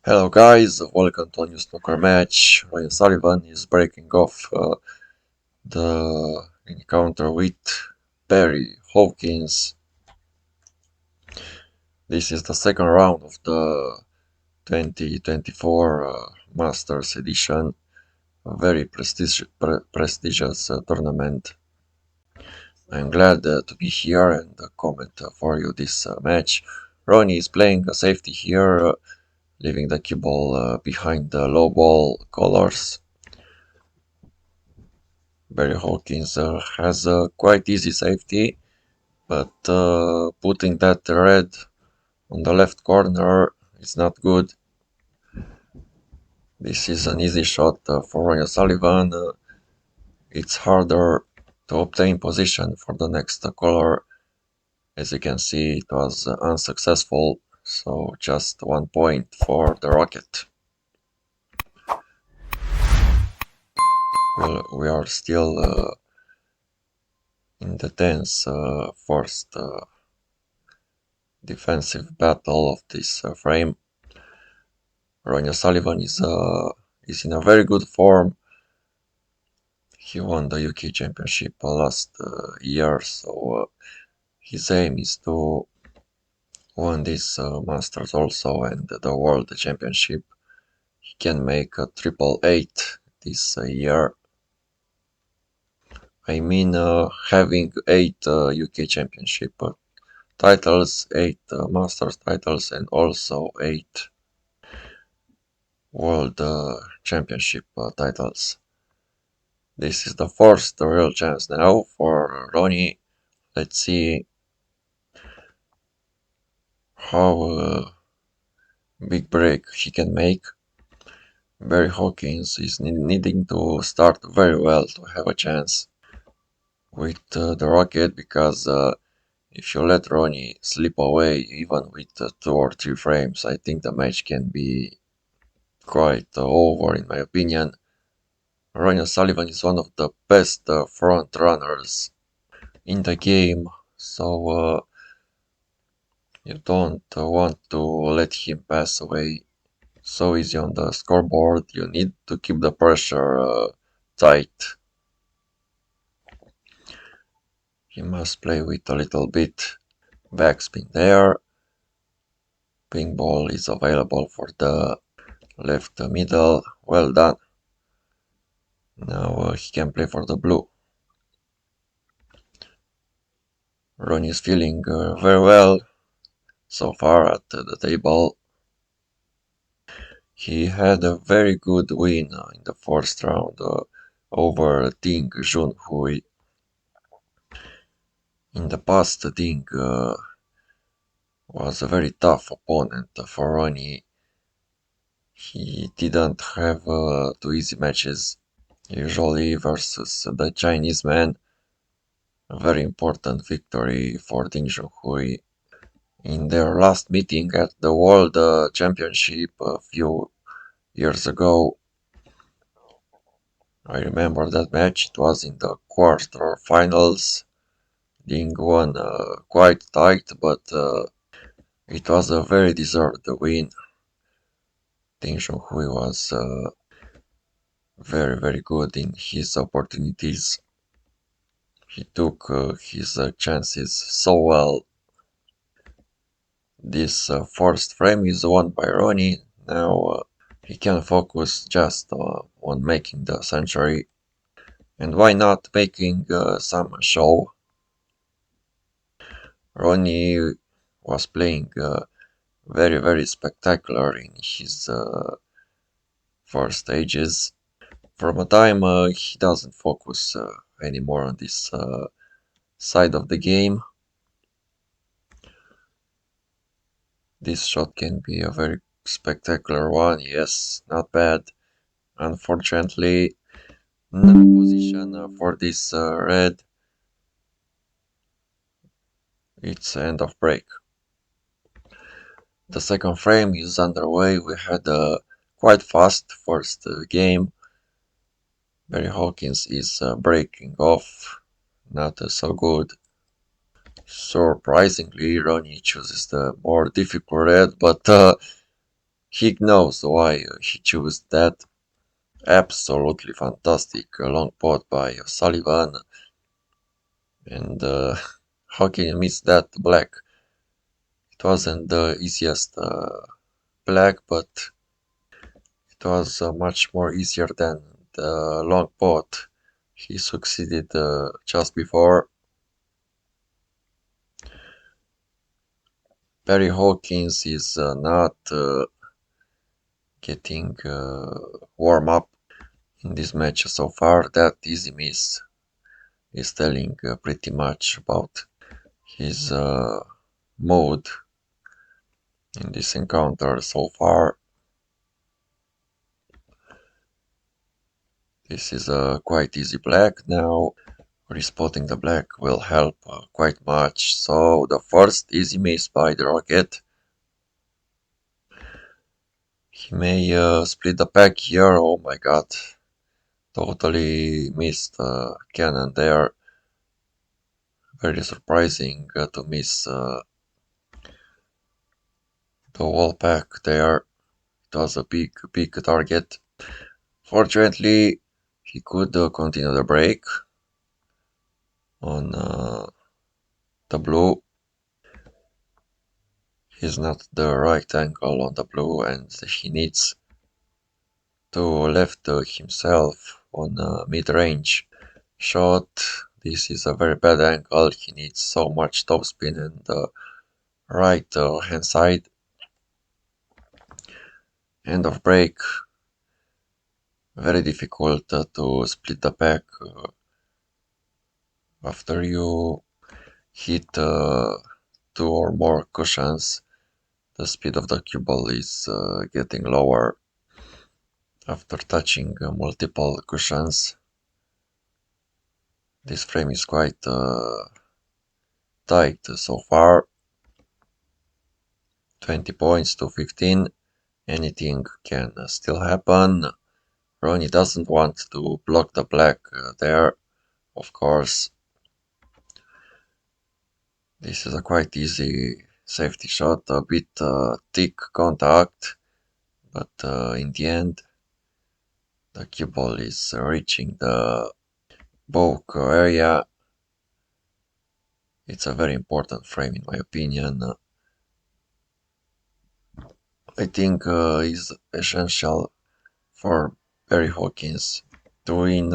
Hello guys, welcome to a new snooker match. Ronnie Sullivan is breaking off the encounter with Barry Hawkins. This is the second round of the 2024 Masters edition, a very prestigious tournament. I'm glad to be here and comment for you this match. Ronnie is playing a safety here, leaving the cue ball behind the low ball colors. Barry Hawkins has a quite easy safety, but putting that red on the left corner is not good. This is an easy shot for Ronnie Sullivan. It's harder to obtain position for the next color. As you can see, it was unsuccessful, so just 1 point for the Rocket. Well, we are still in the tense first defensive battle of this frame. Ronnie Sullivan is in a very good form. He won the UK Championship last year, so his aim is to win this Masters also and the World Championship. He can make a triple eight this year. I mean, having 8 UK Championship titles, 8 Masters titles, and also 8 World Championship titles. This is the first real chance now for Ronnie. Let's see how big break he can make. Barry Hawkins is needing to start very well to have a chance with the Rocket, because if you let Ronnie slip away even with 2 or 3 frames, I think the match can be quite over in my opinion. Ronnie Sullivan is one of the best front runners in the game, so you don't want to let him pass away so easy on the scoreboard. You need to keep the pressure tight. He must play with a little bit backspin there. Pink ball is available for the left middle. Well done. Now he can play for the blue. Ronnie is feeling very well so far at the table. He had a very good win in the first round over Ding Junhui. In the past, Ding was a very tough opponent for Ronnie. He didn't have too easy matches, usually versus the Chinese man. A very important victory for Ding Junhui. In their last meeting at the World Championship a few years ago, I remember that match. It was in the quarter-finals. Ding won quite tight, but it was a very deserved win. Ding Junhui was very good in his opportunities. He took his chances so well. This first frame is won by Ronnie. Now he can focus just on making the century, and why not making some show. Ronnie was playing very spectacular in his first stages. From a time he doesn't focus anymore on this side of the game. This shot can be a very spectacular one. Yes, not bad. Unfortunately, no position for this red. It's end of break. The second frame is underway. We had a quite fast first game. Barry Hawkins is breaking off. Not so good. Surprisingly, Ronnie chooses the more difficult red, but He knows why he chose that. Absolutely fantastic long pot by Sullivan, and Hawkins missed that black. It wasn't the easiest black, but it was much more easier than the long pot. He succeeded just before. Barry Hawkins is not getting warm up in this match so far. That easy miss is telling pretty much about his mood in this encounter so far. This is a quite easy black now. Respotting the black will help quite much. So the first easy miss by the Rocket. He may split the pack here. Oh my god. Totally missed cannon there. Very surprising to miss the wall pack there. It was a big target. Fortunately, he could continue the break on the blue. He's not the right angle on the blue, and he needs to left himself on a mid-range shot. This is a very bad angle. He needs so much topspin and right hand side. End of break. Very difficult to split the pack after you hit two or more cushions. The speed of the cue ball is getting lower after touching multiple cushions. This frame is quite tight so far. 20 points to 15. Anything can still happen. Ronnie doesn't want to block the black there, of course. This is a quite easy safety shot, a bit thick contact, but in the end, the cue ball is reaching the poke area. It's a very important frame in my opinion. I think is essential for Barry Hawkins to win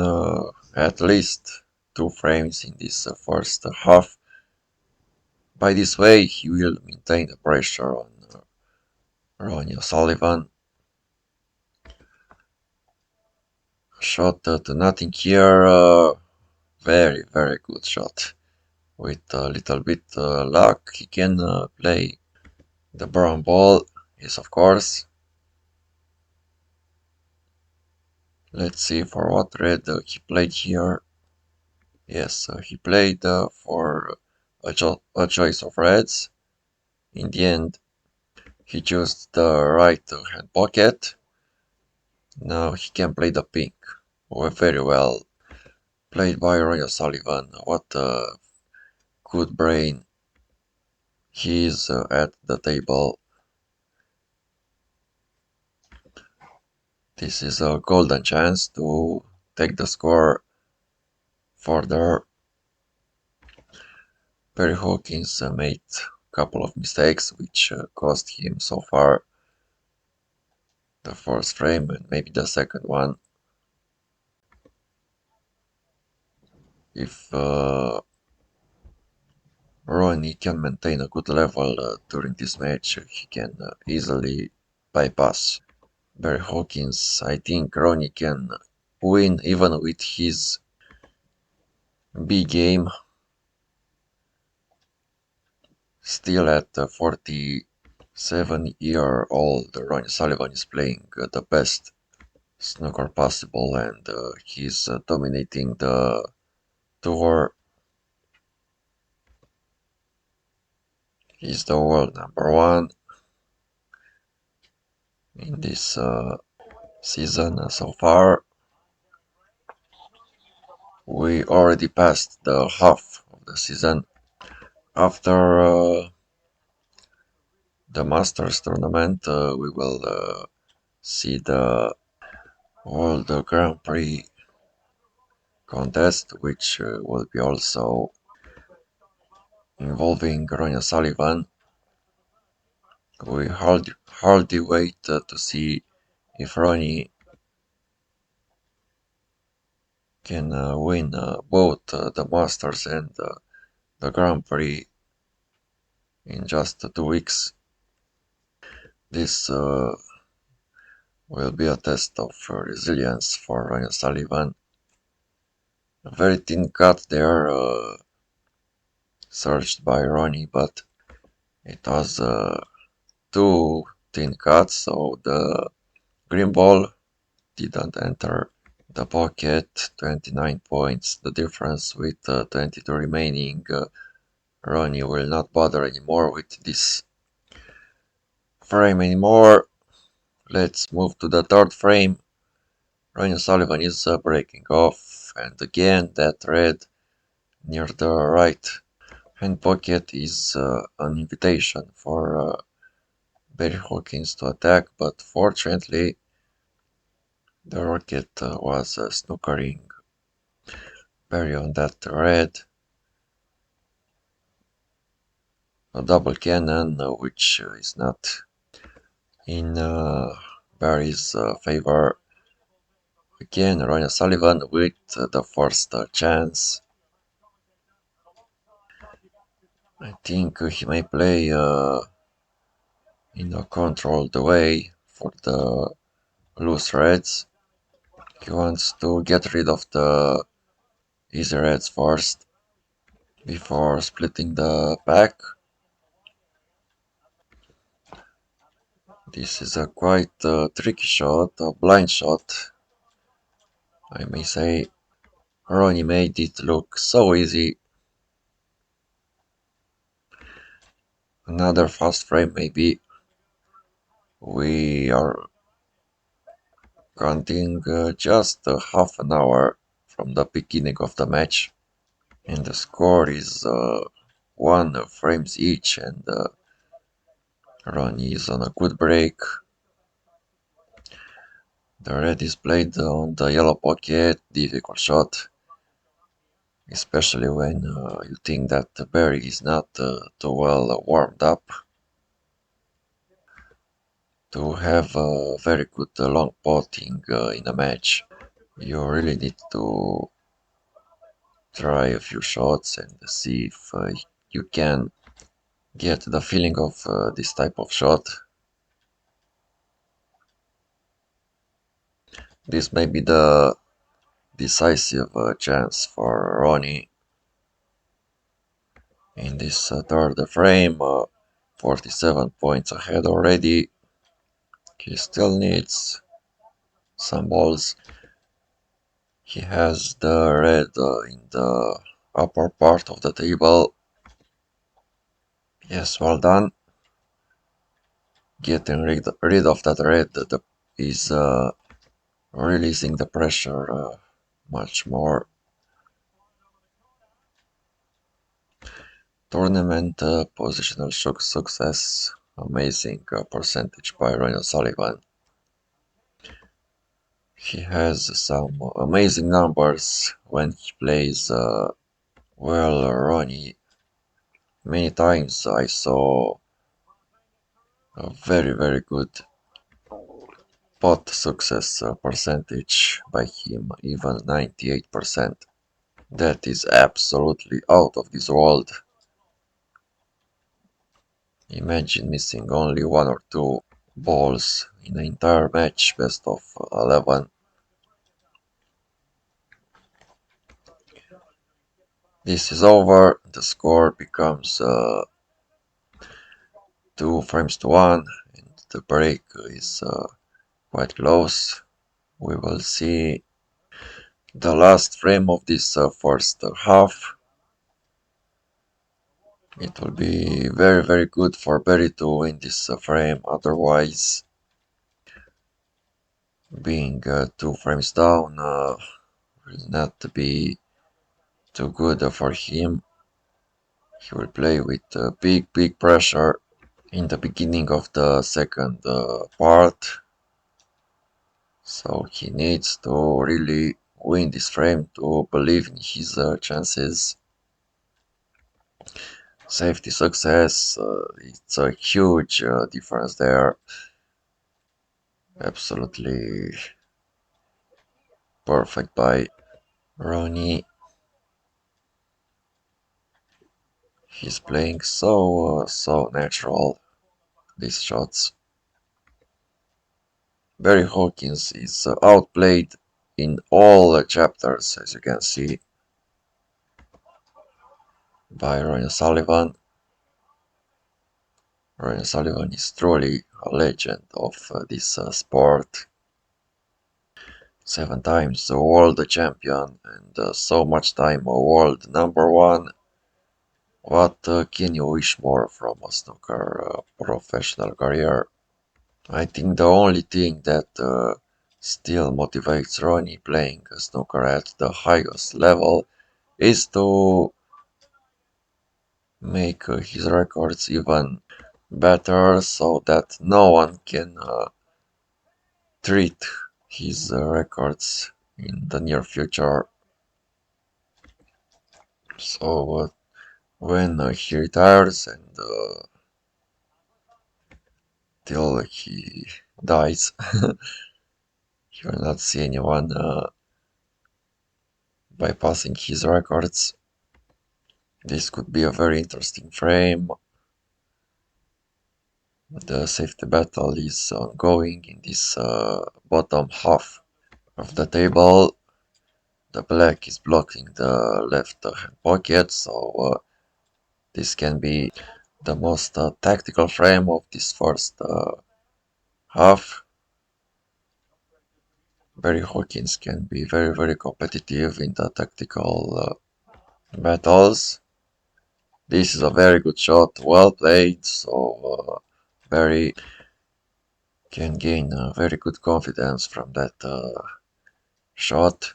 at least two frames in this first half. By this way, he will maintain the pressure on Ronnie Sullivan. Shot to nothing here. Very good shot. With a little bit luck, he can play the brown ball. Yes, of course. Let's see for what red he played here. Yes, he played for a choice of reds. In the end, he chose the right hand pocket. Now he can play the pink. Very well played by Roy Sullivan. What a good brain. He is at the table. This is a golden chance to take the score further. Barry Hawkins made a couple of mistakes which cost him so far the first frame and maybe the second one. If Ronnie can maintain a good level during this match, he can easily bypass Barry Hawkins. I think Ronnie can win even with his B game. Still at 47-year-old, Ronnie Sullivan is playing the best snooker possible, and he's dominating the tour. He's the world number one in this season so far. We already passed the half of the season. After the Masters tournament, we will see the World Grand Prix contest, which will be also involving Ronnie Sullivan. We hardly wait to see if Ronnie can win both the Masters and the Grand Prix in just 2 weeks. This will be a test of resilience for Ronnie Sullivan. A very thin cut there, searched by Ronnie, but it was too thin cut, so the green ball didn't enter the pocket. 29 points, the difference with 22 remaining. Ronnie will not bother anymore with this frame anymore. Let's move to the third frame. Ronnie Sullivan is breaking off, and again that red near the right hand pocket is an invitation for Barry Hawkins to attack, but fortunately the rocket was snookering Barry on that red. A double cannon, which is not in Barry's favor. Again, Ronnie Sullivan with the first chance. I think he may play in a controlled way for the loose reds. He wants to get rid of the easy reds first before splitting the pack. This is a quite tricky shot, a blind shot, I may say. Ronnie made it look so easy. Another fast frame maybe. We are counting just half an hour from the beginning of the match, and the score is 1 frames each, and Ronnie is on a good break. The red is played on the yellow pocket, difficult shot, especially when you think that the Barry is not too well warmed up to have a very good long potting in a match. You really need to try a few shots and see if you can get the feeling of this type of shot. This may be the decisive chance for Ronnie in this third frame. 47 points ahead already. He still needs some balls. He has the red in the upper part of the table. Yes, well done. Getting rid of that red is releasing the pressure much more. Tournament positional success. Amazing percentage by Ronnie Sullivan. He has some amazing numbers when he plays well, Ronnie. Many times I saw a very good pot success percentage by him, even 98%. That is absolutely out of this world. Imagine missing only one or two balls in the entire match, best of 11. This is over. The score becomes 2 frames to 1, and the break is quite close. We will see the last frame of this first half. It will be very good for Barry to win this frame, otherwise being 2 frames down will not be too good for him. He will play with big pressure, in the beginning of the second part, so he needs to really win this frame to believe in his chances. Safety success, it's a huge difference there. Absolutely perfect by Ronnie. He's playing so natural, these shots. Barry Hawkins is outplayed in all the chapters, as you can see, by Ronnie Sullivan. Ronnie Sullivan is truly a legend of this sport. 7 times a world champion and so much time a world number one. What can you wish more from a snooker professional career? I think the only thing that still motivates Ronnie playing snooker at the highest level is to make his records even better so that no one can treat his records in the near future. So when he retires and till he dies, you will not see anyone bypassing his records. This could be a very interesting frame. The safety battle is ongoing in this bottom half of the table. The black is blocking the left hand pocket, so this can be the most tactical frame of this first half. Barry Hawkins can be very competitive in the tactical battles. This is a very good shot, well played, so Barry can gain very good confidence from that shot.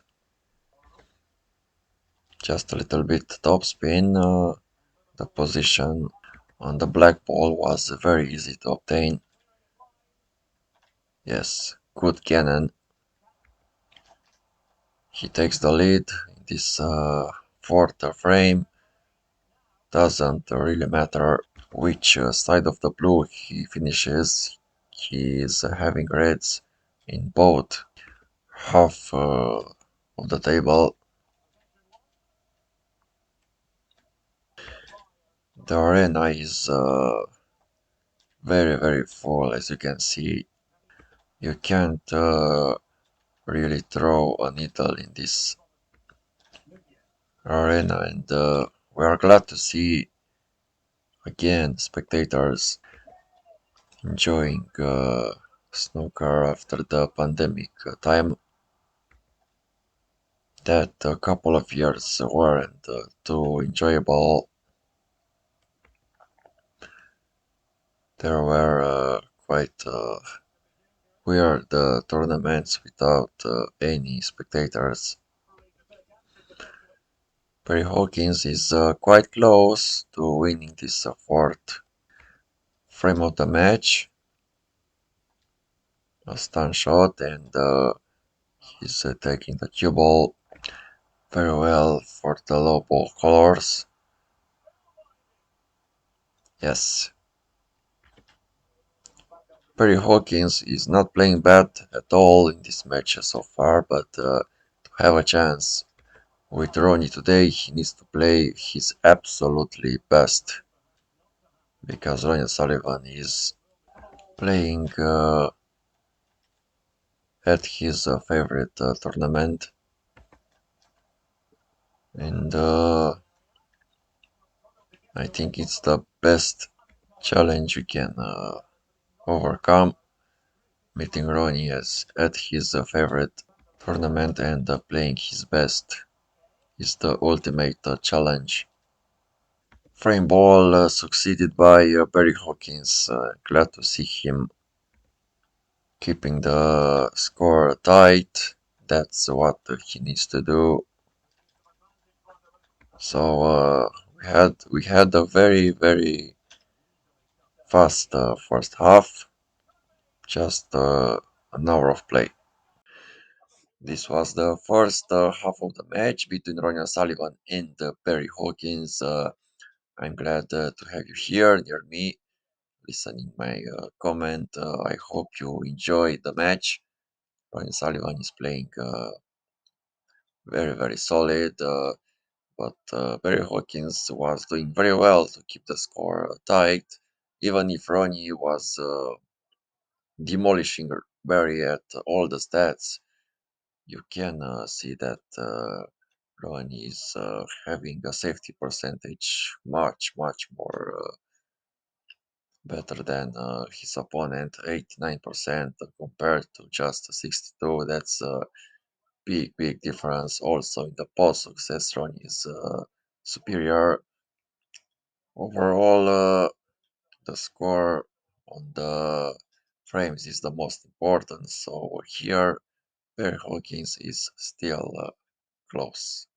Just a little bit topspin. The position on the black ball was very easy to obtain. Yes, good cannon. He takes the lead in this fourth frame. Doesn't really matter which side of the blue he finishes. He is having reds in both half of the table. The arena is very full, as you can see. You can't really throw a needle in this arena, and we are glad to see again spectators enjoying snooker after the pandemic time. That a couple of years weren't too enjoyable. There were quite weird tournaments without any spectators. Perry Hawkins is quite close to winning this fourth frame of the match. A stun shot, and he's taking the cue ball very well for the low ball colors. Yes, Perry Hawkins is not playing bad at all in this match so far, but to have a chance with Ronnie today, he needs to play his absolutely best, because Ronnie Sullivan is playing at his favorite tournament, and I think it's the best challenge we can overcome. Meeting Ronnie at his favorite tournament and playing his best is the ultimate challenge. Frame ball succeeded by Barry Hawkins. Glad to see him keeping the score tight. That's what he needs to do. So we had a very fast first half, just an hour of play. This was the first half of the match between Ronnie Sullivan and Perry Hawkins. I'm glad to have you here near me, listening my comment. I hope you enjoyed the match. Ronnie Sullivan is playing very solid, but Perry Hawkins was doing very well to keep the score tight, even if Ronnie was demolishing Barry at all the stats. You can see that Ronnie is having a safety percentage much more better than his opponent, 89% compared to just 62. That's a big difference. Also in the post success, Ronnie is superior. Overall, the score on the frames is the most important. So here, Barry Hawkins is still close.